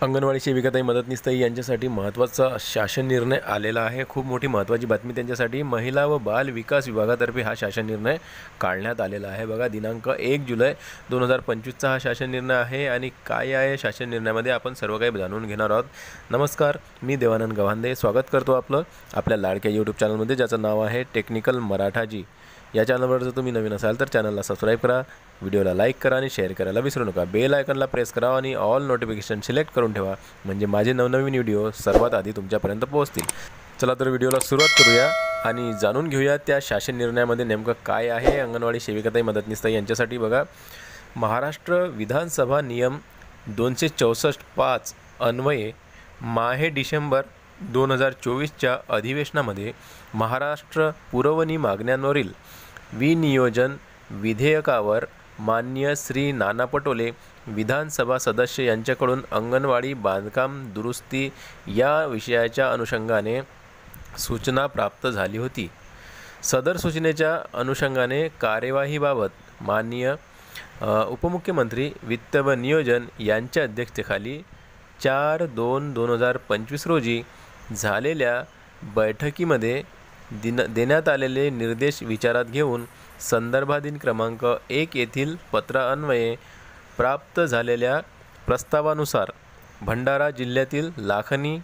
अंगणवाडी सेविकाताई मदतनीसताई यांच्यासाठी महत्त्वाचा शासन निर्णय आलेला आहे। खूप मोठी महत्त्वाची बातमी त्यांच्यासाठी महिला व बाल विकास विभागातर्फे हा शासन निर्णय काढण्यात आलेला आहे। बघा, दिनांक 1 जुलै 2025 हा शासन निर्णय आहे आणि काय आहे शासन निर्णयामध्ये आपण सर्व काही जाणून घेणार आहोत। नमस्कार, मी देवानंद गव्हांदे स्वागत करतो आपलं आपल्या लाडक्या यूट्यूब चॅनलमध्ये, ज्याचं नाव आहे टेक्निकल मराठाजी। या चॅनलवर जर तुम्ही नवीन असाल तर चॅनलला सबस्क्राइब करा, व्हिडिओला लाईक करा आणि शेअर करायला विसरू नका। बेल आयकॉनला प्रेस करा आणि ऑल नोटिफिकेशन सिलेक्ट करून ठेवा, म्हणजे माझे नवनवीन व्हिडिओ सर्वात आधी तुमच्यापर्यंत पोहोचतील। चला तर व्हिडिओला सुरुवात करूया आणि जाणून घेऊया त्या शासन निर्णयामध्ये नेमकं काय आहे अंगणवाडी सेविकाताई मदतनीसताई यांच्यासाठी। बघा, महाराष्ट्र विधानसभा नियम 264(5) अन्वये माहे डिसेंबर 2024च्या अधिवेशनामध्ये महाराष्ट्र पुरवणी मागण्यांवरील विनियोजन विधेयकावर माननीय श्री नाना पटोले विधानसभा सदस्य यांच्याकडून अंगणवाडी बांधकाम दुरुस्ती या विषयाच्या अनुषंगाने सूचना प्राप्त झाली होती। सदर सूचनेच्या अनुषंगाने कार्यवाहीबाबत माननीय उपमुख्यमंत्री वित्त व नियोजन यांच्या अध्यक्षतेखाली 4/2/2025 रोजी झालेल्या बैठकीमध्ये देण्यात आलेले निर्देश विचारात घेऊन संदर्भाधीन क्रमांक 1 येथील पत्रान्वये प्राप्त झालेल्या प्रस्तावानुसार भंडारा जिल्ह्यातील लाखनी,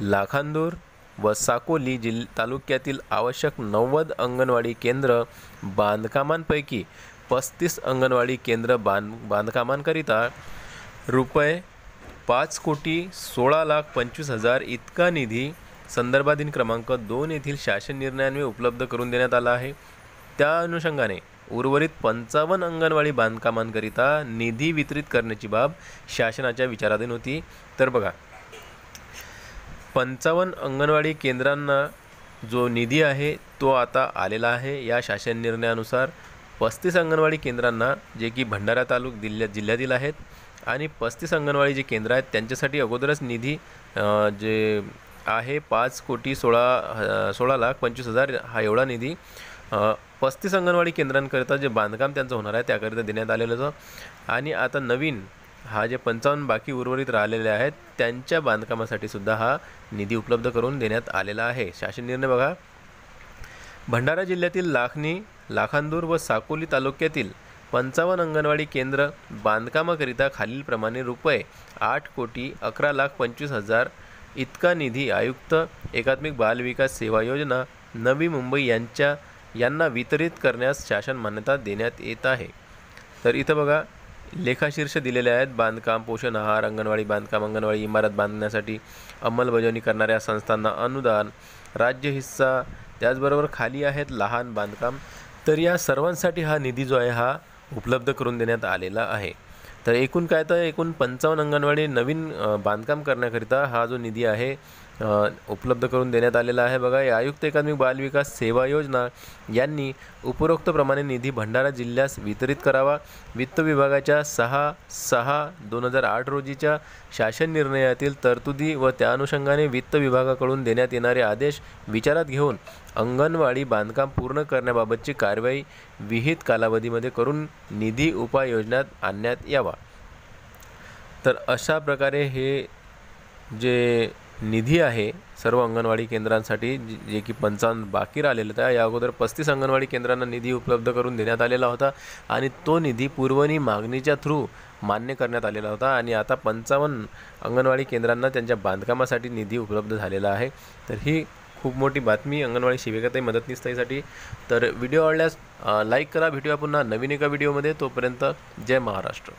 लाखांदूर व साकोली तालुक्यातील आवश्यक 90 अंगणवाडी केंद्र बांधकामांपैकी 35 अंगणवाडी केंद्र बांधकामांकरिता रुपये 5,16,25,000 इतका निधी संदर्भाधीन क्रमांक 2 येथील शासन निर्णयान्वये उपलब्ध करून देण्यात आला आहे। त्या अनुषंगाने उर्वरित 55 अंगणवाडी बांधकामांकरिता निधी वितरित करण्याची बाब शासनाच्या विचाराधीन होती। तर बघा, 55 अंगणवाडी केंद्रांना जो निधी आहे तो आता आलेला आहे। या शासन निर्णयानुसार 35 अंगणवाडी केंद्रांना, जे की भंडारा जिल्ह्यातील आहेत, आणि 35 अंगणवाडी जे केंद्र आहेत त्यांच्यासाठी अगोदरच निधी जे आहे 5,16,25,000 हा एवढा निधी 35 अंगणवाडी केंद्रांकरिता जे बांधकाम त्यांचं होणार आहे त्याकरिता देण्यात आलेलं होतं। आणि आता नवीन हा जे 55 बाकी उर्वरित राहिलेले आहेत त्यांच्या बांधकामासाठी सुद्धा हा निधी उपलब्ध करून देण्यात आलेला आहे। शासन निर्णय बघा, भंडारा जिल्ह्यातील लाखनी, लाखांदूर व साकोली तालुक्यातील 55 अंगणवाडी केंद्र बांधकामाकरिता खालीलप्रमाणे रुपये 8,11,25,000 इतका निधी आयुक्त एकात्मिक बाल विकास सेवा योजना नवी मुंबई यांना वितरित करण्यास शासन मान्यता देण्यात येत आहे। तर इथं बघा, लेखाशीर्ष दिलेले आहेत: बांधकाम, पोषण आहार, अंगणवाडी बांधकाम, अंगणवाडी इमारत बांधण्यासाठी अंमलबजावणी करणाऱ्या संस्थांना अनुदान, राज्य हिस्सा, त्याचबरोबर खाली आहेत लहान बांधकाम। तर या सर्वांसाठी हा निधी जो आहे हा उपलब्ध करून देण्यात आलेला आहे। तर एकूण काय, तर एकूण 55 अंगणवाडी नवीन बांधकाम करण्याकरिता हा जो निधी आहे उपलब्ध करून देण्यात आलेला आहे। बघा, आयुक्त एकात्मिक बाल विकास सेवा योजना यांनी उपरोक्तप्रमाणे निधी भंडारा जिल्ह्यास वितरित करावा। वित्त विभागाच्या 6/6/2008 रोजीच्या शासन निर्णयातील तरतुदी व त्या अनुषंगाने वित्त विभागाकडून देण्यात येणारे आदेश विचारात घेऊन अंगणवाडी बांधकाम पूर्ण करण्याबाबतची कार्यवाही विहित कालावधीमध्ये करून निधी उपाययोजनात आणण्यात यावा। तर अशा प्रकारे हे जे निधी आहे सर्व अंगणवाडी केंद्रांसाठी, जे की 55 बाकी राहिलेले होते, या अगोदर 35 अंगणवाडी केंद्रांना निधी उपलब्ध करून देण्यात आलेला होता आणि तो निधी पुरवणी मागणीच्या थ्रू मान्य करण्यात आलेला होता आणि आता 55 अंगणवाडी केंद्रांना त्यांच्या बांधकामासाठी निधी उपलब्ध झालेला आहे। तर ही खूप मोठी बातमी अंगणवाडी सेविकाताई मदतनीसताईसाठी। तर व्हिडिओ आवडल्यास लाईक करा, भेटूया पुन्हा नवीन एका व्हिडिओमध्ये। तोपर्यंत जय महाराष्ट्र।